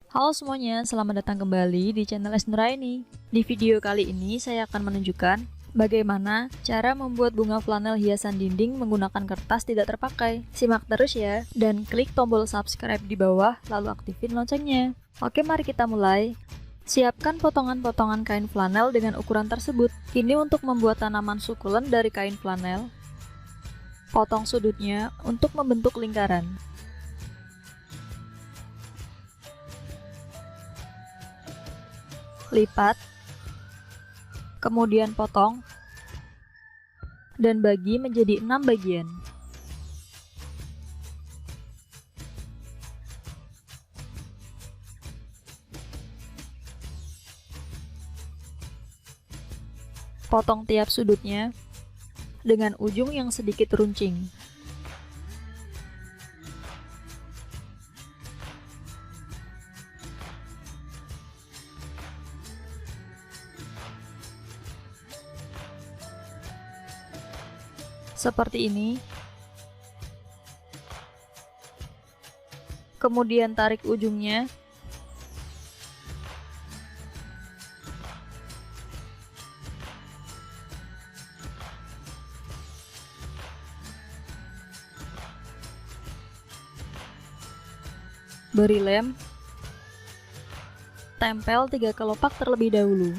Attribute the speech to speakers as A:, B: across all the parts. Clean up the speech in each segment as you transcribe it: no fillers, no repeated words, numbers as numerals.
A: Halo semuanya, selamat datang kembali di channel Es Nuraini. Di video kali ini saya akan menunjukkan bagaimana cara membuat bunga flanel hiasan dinding menggunakan kertas tidak terpakai. Simak terus ya, dan klik tombol subscribe di bawah, lalu aktifin loncengnya. Oke, mari kita mulai. Siapkan potongan-potongan kain flanel dengan ukuran tersebut. Ini untuk membuat tanaman sukulen dari kain flanel. Potong sudutnya untuk membentuk lingkaran. Lipat, kemudian potong, dan bagi menjadi 6 bagian. Potong tiap sudutnya dengan ujung yang sedikit runcing. Seperti ini. Kemudian tarik ujungnya. Beri lem. Tempel 3 kelopak terlebih dahulu.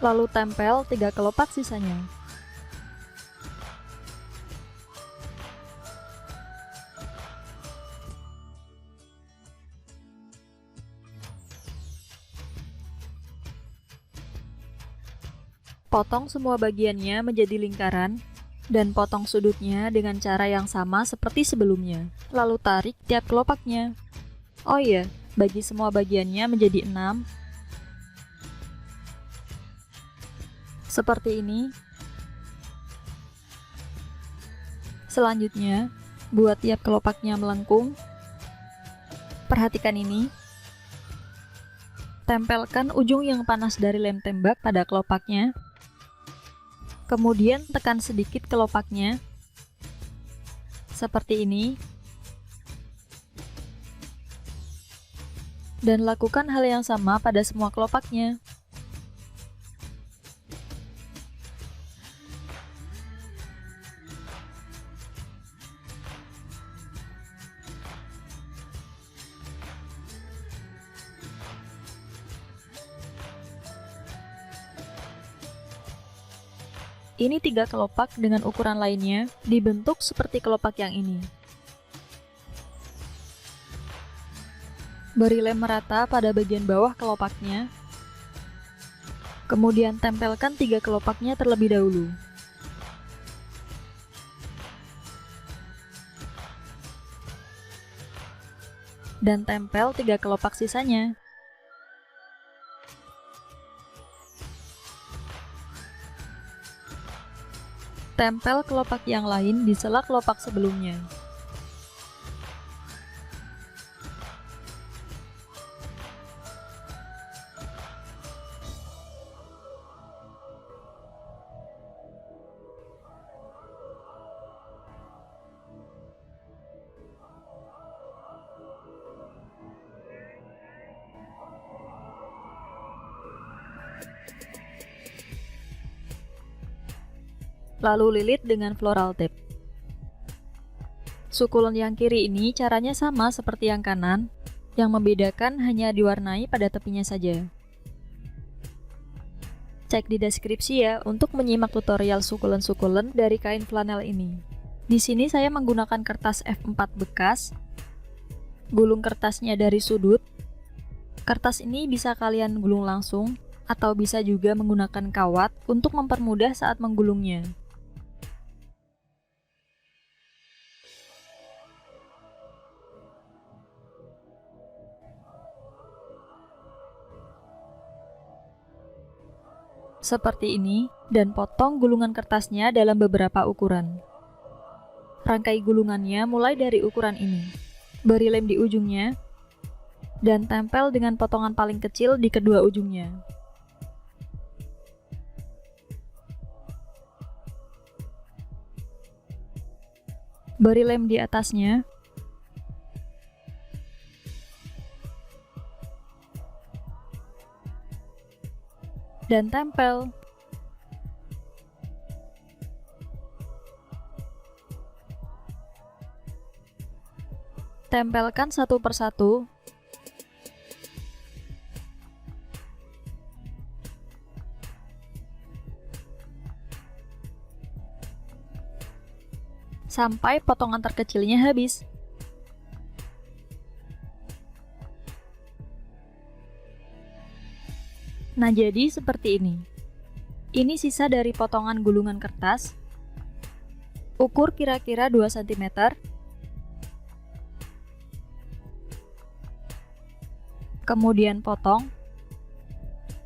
A: Lalu tempel 3 kelopak sisanya. Potong semua bagiannya menjadi lingkaran, dan potong sudutnya dengan cara yang sama seperti sebelumnya. Lalu tarik tiap kelopaknya. Oh iya, bagi semua bagiannya menjadi 6. Seperti ini. Selanjutnya, buat tiap kelopaknya melengkung. Perhatikan ini. Tempelkan ujung yang panas dari lem tembak pada kelopaknya. Kemudian tekan sedikit kelopaknya. Seperti ini. Dan lakukan hal yang sama pada semua kelopaknya. Ini 3 kelopak dengan ukuran lainnya, dibentuk seperti kelopak yang ini. Beri lem merata pada bagian bawah kelopaknya. Kemudian tempelkan 3 kelopaknya terlebih dahulu. Dan tempel 3 kelopak sisanya. Tempel kelopak yang lain di sela kelopak sebelumnya. Lalu lilit dengan floral tape. Sukulen yang kiri ini caranya sama seperti yang kanan, yang membedakan hanya diwarnai pada tepinya saja. Cek di deskripsi ya untuk menyimak tutorial sukulen-sukulen dari kain flanel ini. Di sini saya menggunakan kertas F4 bekas, gulung kertasnya dari sudut. Kertas ini bisa kalian gulung langsung, atau bisa juga menggunakan kawat untuk mempermudah saat menggulungnya. Seperti ini, dan potong gulungan kertasnya dalam beberapa ukuran. Rangkai gulungannya mulai dari ukuran ini. Beri lem di ujungnya, dan tempel dengan potongan paling kecil di kedua ujungnya. Beri lem di atasnya. Dan tempel. Tempelkan satu persatu. Sampai potongan terkecilnya habis. Nah, jadi seperti ini. Ini sisa dari potongan gulungan kertas. Ukur kira-kira 2 cm. Kemudian potong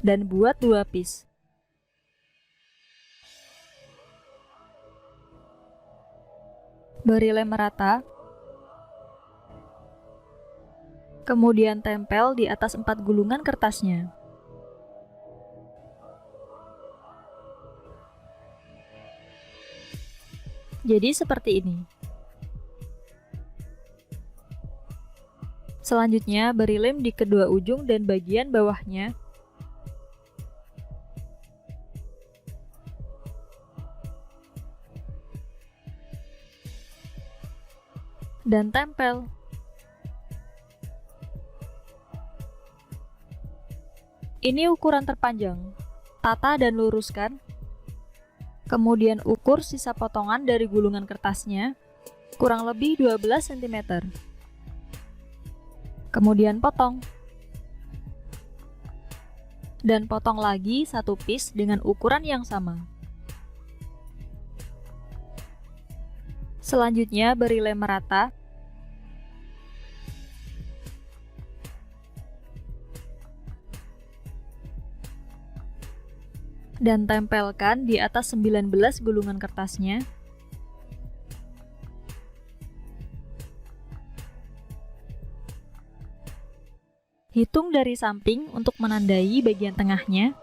A: dan buat 2 piece. Beri lem merata. Kemudian tempel di atas 4 gulungan kertasnya. Jadi seperti ini. Selanjutnya, beri lem di kedua ujung dan bagian bawahnya. Dan tempel. Ini ukuran terpanjang. Tata dan luruskan. Kemudian ukur sisa potongan dari gulungan kertasnya, kurang lebih 12 cm. Kemudian potong. Dan potong lagi 1 piece dengan ukuran yang sama. Selanjutnya beri lem merata. Dan tempelkan di atas 19 gulungan kertasnya. Hitung dari samping untuk menandai bagian tengahnya.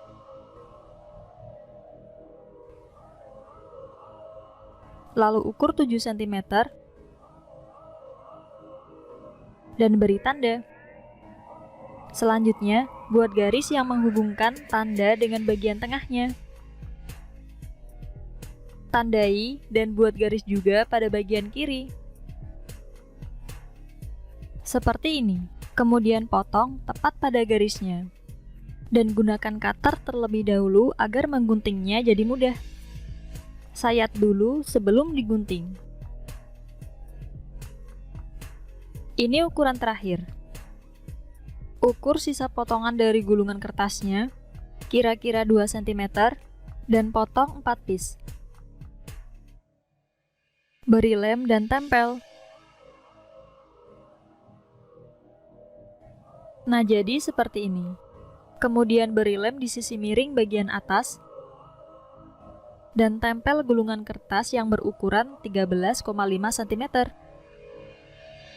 A: Lalu ukur 7 cm. Dan beri tanda. Selanjutnya, buat garis yang menghubungkan tanda dengan bagian tengahnya. Tandai dan buat garis juga pada bagian kiri. Seperti ini. Kemudian potong tepat pada garisnya. Dan gunakan cutter terlebih dahulu agar mengguntingnya jadi mudah. Sayat dulu sebelum digunting. Ini ukuran terakhir. Ukur sisa potongan dari gulungan kertasnya, kira-kira 2 cm, dan potong 4 piece. Beri lem dan tempel. Nah, jadi seperti ini. Kemudian beri lem di sisi miring bagian atas, dan tempel gulungan kertas yang berukuran 13,5 cm.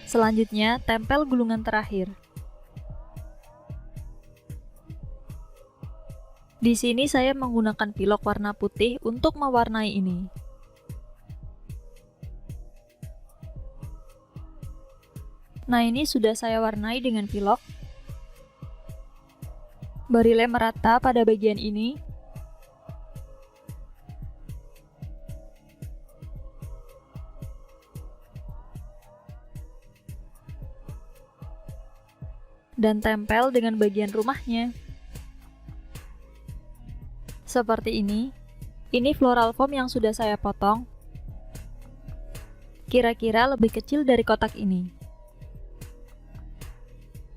A: Selanjutnya, tempel gulungan terakhir. Di sini saya menggunakan pilok warna putih untuk mewarnai ini. Nah, ini sudah saya warnai dengan pilok. Beri lem merata pada bagian ini. Dan tempel dengan bagian rumahnya. Seperti ini. Ini floral foam yang sudah saya potong. Kira-kira lebih kecil dari kotak ini.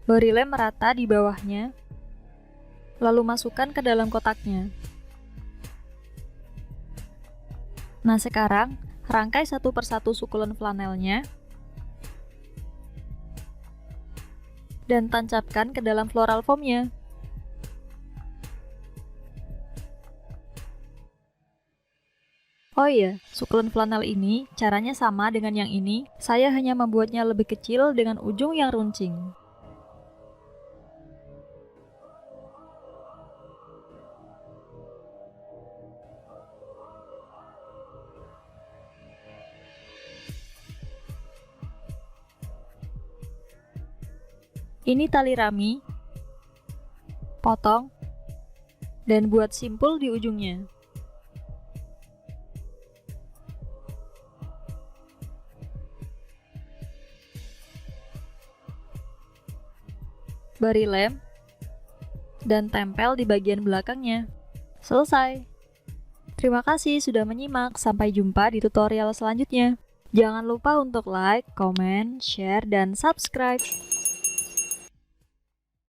A: Beri lem merata di bawahnya. Lalu masukkan ke dalam kotaknya. Nah, sekarang rangkai satu persatu sukulen flanelnya dan tancapkan ke dalam floral foamnya. Oh iya, sukulen flanel ini caranya sama dengan yang ini, saya hanya membuatnya lebih kecil dengan ujung yang runcing. Ini tali rami, potong, dan buat simpul di ujungnya. Beri lem, dan tempel di bagian belakangnya. Selesai. Terima kasih sudah menyimak, sampai jumpa di tutorial selanjutnya. Jangan lupa untuk like, comment, share, dan subscribe.